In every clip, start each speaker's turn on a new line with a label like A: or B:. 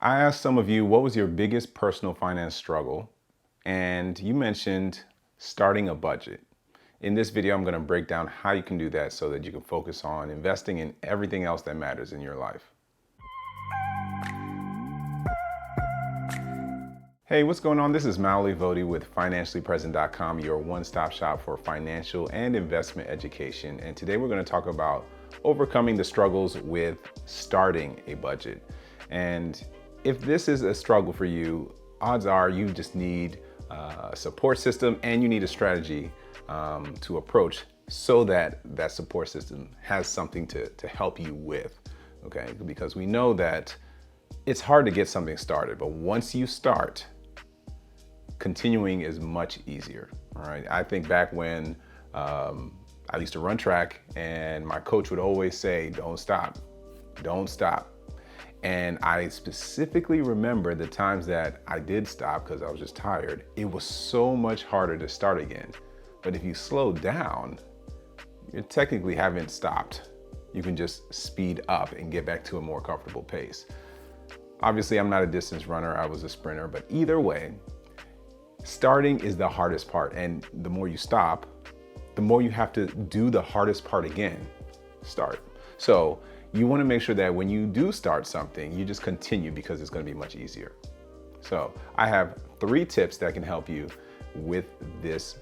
A: I asked some of you, what was your biggest personal finance struggle? And you mentioned starting a budget. In this video, I'm going to break down how you can do that so that you can focus on investing in everything else that matters in your life. Hey, what's going on? This is Maoli Voti with financiallypresent.com, your one-stop shop for financial and investment education. And today we're going to talk about overcoming the struggles with starting a budget. And if this is a struggle for you, odds are you just need a support system and you need a strategy to approach so that that support system has something to help you with, okay? Because we know that it's hard to get something started, but once you start, continuing is much easier, all right? I think back when I used to run track and my coach would always say, don't stop, don't stop. And I specifically remember the times that I did stop because I was just tired. It was so much harder to start again. But if you slow down, you technically haven't stopped. You can just speed up and get back to a more comfortable pace. Obviously, I'm not a distance runner, I was a sprinter, but either way, starting is the hardest part. And the more you stop, the more you have to do the hardest part again, start. So you want to make sure that when you do start something, you just continue because it's going to be much easier. So I have 3 tips that can help you with this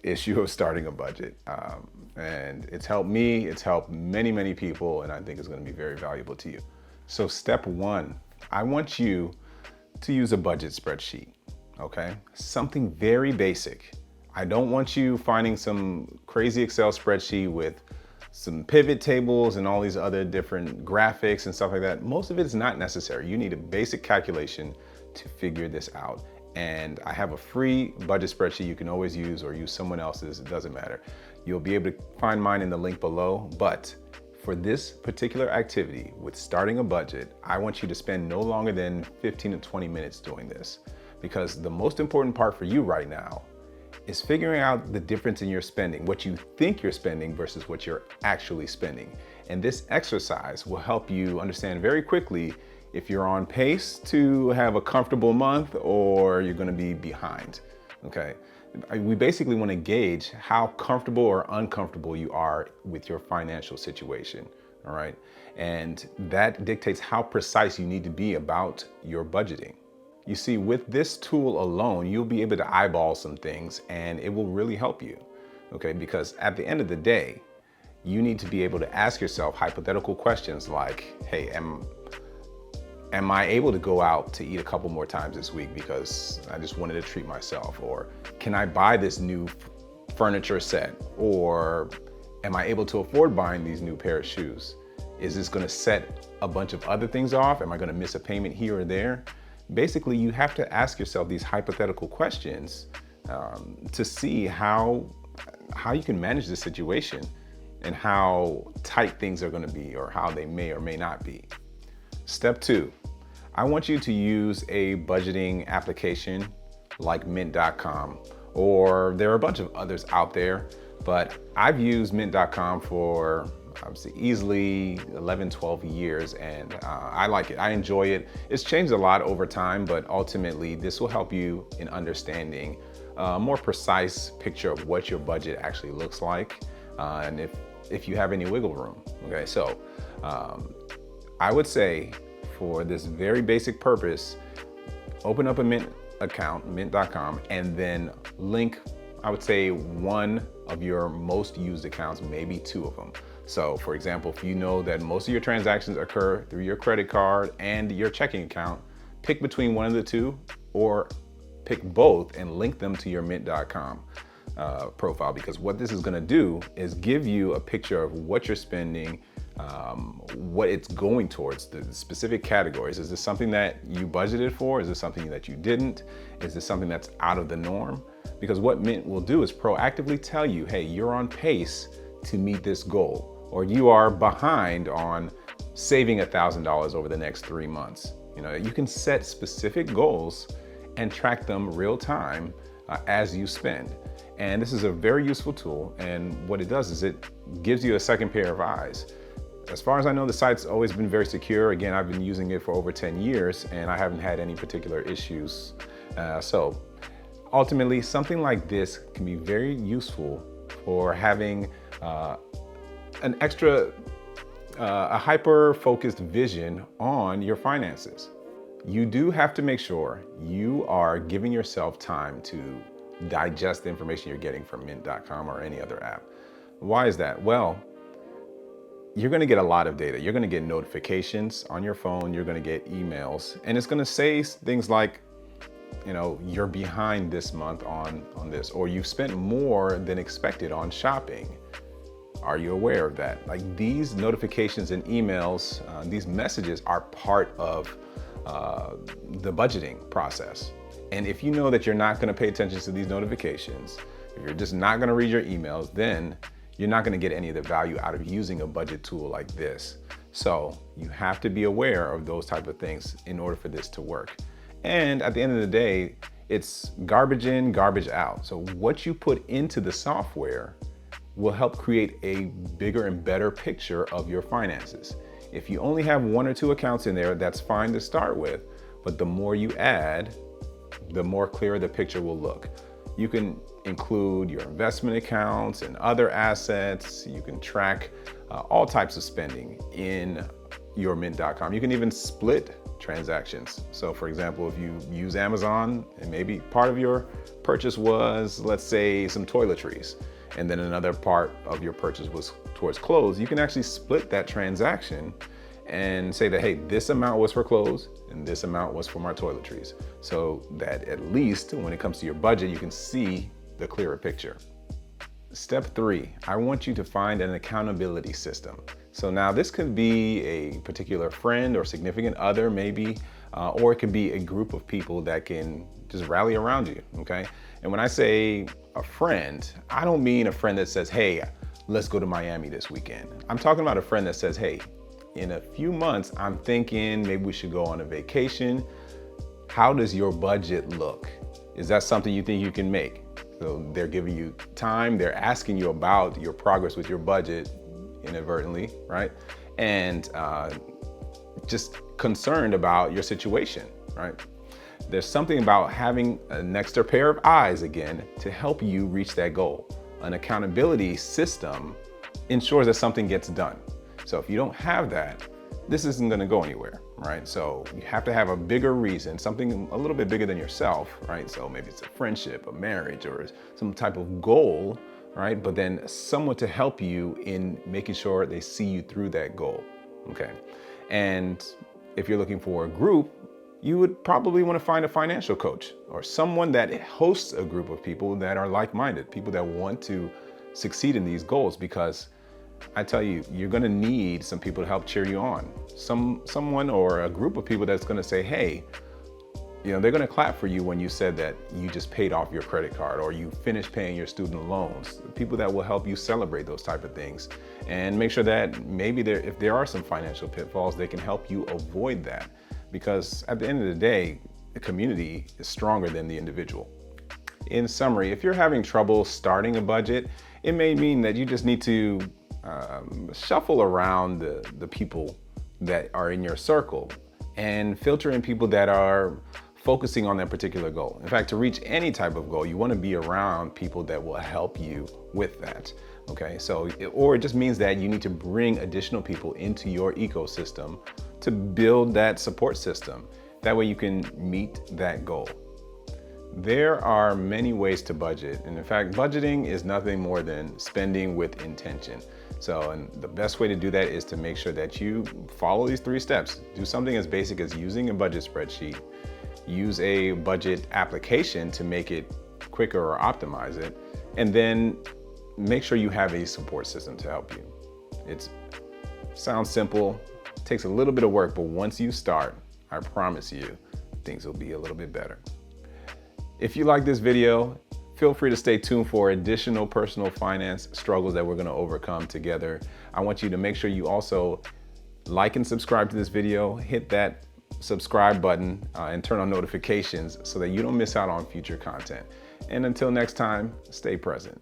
A: issue of starting a budget. And it's helped me, it's helped many, many people, and I think it's going to be very valuable to you. So step 1, I want you to use a budget spreadsheet, okay? Something very basic. I don't want you finding some crazy Excel spreadsheet with some pivot tables and all these other different graphics and stuff like that. Most of it is not necessary. You need a basic calculation to figure this out. And I have a free budget spreadsheet you can always use or use someone else's, it doesn't matter. You'll be able to find mine in the link below. But for this particular activity with starting a budget, I want you to spend no longer than 15 to 20 minutes doing this. Because the most important part for you right now is figuring out the difference in your spending, what you think you're spending versus what you're actually spending. And this exercise will help you understand very quickly if you're on pace to have a comfortable month or you're gonna be behind, okay? We basically wanna gauge how comfortable or uncomfortable you are with your financial situation, all right? And that dictates how precise you need to be about your budgeting. You see, with this tool alone, you'll be able to eyeball some things and it will really help you, okay? Because at the end of the day, you need to be able to ask yourself hypothetical questions like, hey, am I able to go out to eat a couple more times this week because I just wanted to treat myself? Or can I buy this new furniture set? Or am I able to afford buying these new pair of shoes? Is this gonna set a bunch of other things off? Am I gonna miss a payment here or there? Basically, you have to ask yourself these hypothetical questions to see how you can manage the situation and how tight things are going to be or how they may or may not be. Step 2, I want you to use a budgeting application like mint.com, or there are a bunch of others out there, but I've used mint.com for obviously easily 11, 12 years, and I like it. I enjoy it. It's changed a lot over time, but ultimately this will help you in understanding a more precise picture of what your budget actually looks like, and if you have any wiggle room. Okay, so I would say for this very basic purpose, open up a Mint account, mint.com, and then link, I would say, one of your most used accounts, maybe 2 of them. So for example, if you know that most of your transactions occur through your credit card and your checking account, pick between one of the 2 or pick both and link them to your mint.com profile, because what this is gonna do is give you a picture of what you're spending, what it's going towards, the specific categories. Is this something that you budgeted for? Is this something that you didn't? Is this something that's out of the norm? Because what Mint will do is proactively tell you, hey, you're on pace to meet this goal, or you are behind on saving $1,000 over the next 3 months. You know, you can set specific goals and track them real time as you spend. And this is a very useful tool. And what it does is it gives you a second pair of eyes. as far as I know, the site's always been very secure. Again, I've been using it for over 10 years and I haven't had any particular issues. So ultimately, something like this can be very useful for having an extra, a hyper-focused vision on your finances. You do have to make sure you are giving yourself time to digest the information you're getting from mint.com or any other app. Why is that? Well, you're going to get a lot of data. You're going to get notifications on your phone. You're going to get emails, and it's going to say things like, you know, you're behind this month on this, or you've spent more than expected on shopping. Are you aware of that? Like, these notifications and emails, these messages are part of the budgeting process. And if you know that you're not going to pay attention to these notifications, if you're just not going to read your emails, then you're not going to get any of the value out of using a budget tool like this. So you have to be aware of those type of things in order for this to work. And at the end of the day, it's garbage in, garbage out. So what you put into the software will help create a bigger and better picture of your finances. If you only have 1 or 2 accounts in there, that's fine to start with, but the more you add, the more clear the picture will look. You can include your investment accounts and other assets. You can track all types of spending in your mint.com. You can even split transactions. So for example, if you use Amazon and maybe part of your purchase was, let's say, some toiletries, and then another part of your purchase was towards clothes, you can actually split that transaction and say that, hey, this amount was for clothes and this amount was for my toiletries. So that at least when it comes to your budget, you can see the clearer picture. Step 3, I want you to find an accountability system. So now this could be a particular friend or significant other maybe, or it could be a group of people that can just rally around you, okay? And when I say a friend, I don't mean a friend that says, hey, let's go to Miami this weekend. I'm talking about a friend that says, hey, in a few months, I'm thinking maybe we should go on a vacation. How does your budget look? Is that something you think you can make? So they're giving you time, they're asking you about your progress with your budget inadvertently, right? And just concerned about your situation, right? There's something about having an extra pair of eyes again to help you reach that goal. An accountability system ensures that something gets done. So if you don't have that, this isn't going to go anywhere, right? So you have to have a bigger reason, something a little bit bigger than yourself, right? So maybe it's a friendship, a marriage, or some type of goal, right? But then someone to help you in making sure they see you through that goal, okay? And if you're looking for a group, you would probably want to find a financial coach or someone that hosts a group of people that are like-minded, people that want to succeed in these goals, because I tell you, you're going to need some people to help cheer you on. Someone or a group of people that's going to say, hey, you know, they're going to clap for you when you said that you just paid off your credit card or you finished paying your student loans. People that will help you celebrate those type of things and make sure that maybe if there are some financial pitfalls, they can help you avoid that. Because at the end of the day, the community is stronger than the individual. In summary, if you're having trouble starting a budget, it may mean that you just need to shuffle around the people that are in your circle and filter in people that are focusing on that particular goal. In fact, to reach any type of goal, you want to be around people that will help you with that. Okay, so, or it just means that you need to bring additional people into your ecosystem to build that support system. That way you can meet that goal. There are many ways to budget. And in fact, budgeting is nothing more than spending with intention. So, and the best way to do that is to make sure that you follow these 3 steps. Do something as basic as using a budget spreadsheet, use a budget application to make it quicker or optimize it, and then make sure you have a support system to help you. It sounds simple, takes a little bit of work, but once you start, I promise you, things will be a little bit better. If you like this video, feel free to stay tuned for additional personal finance struggles that we're going to overcome together. I want you to make sure you also like and subscribe to this video, hit that subscribe button and turn on notifications so that you don't miss out on future content. And until next time, stay present.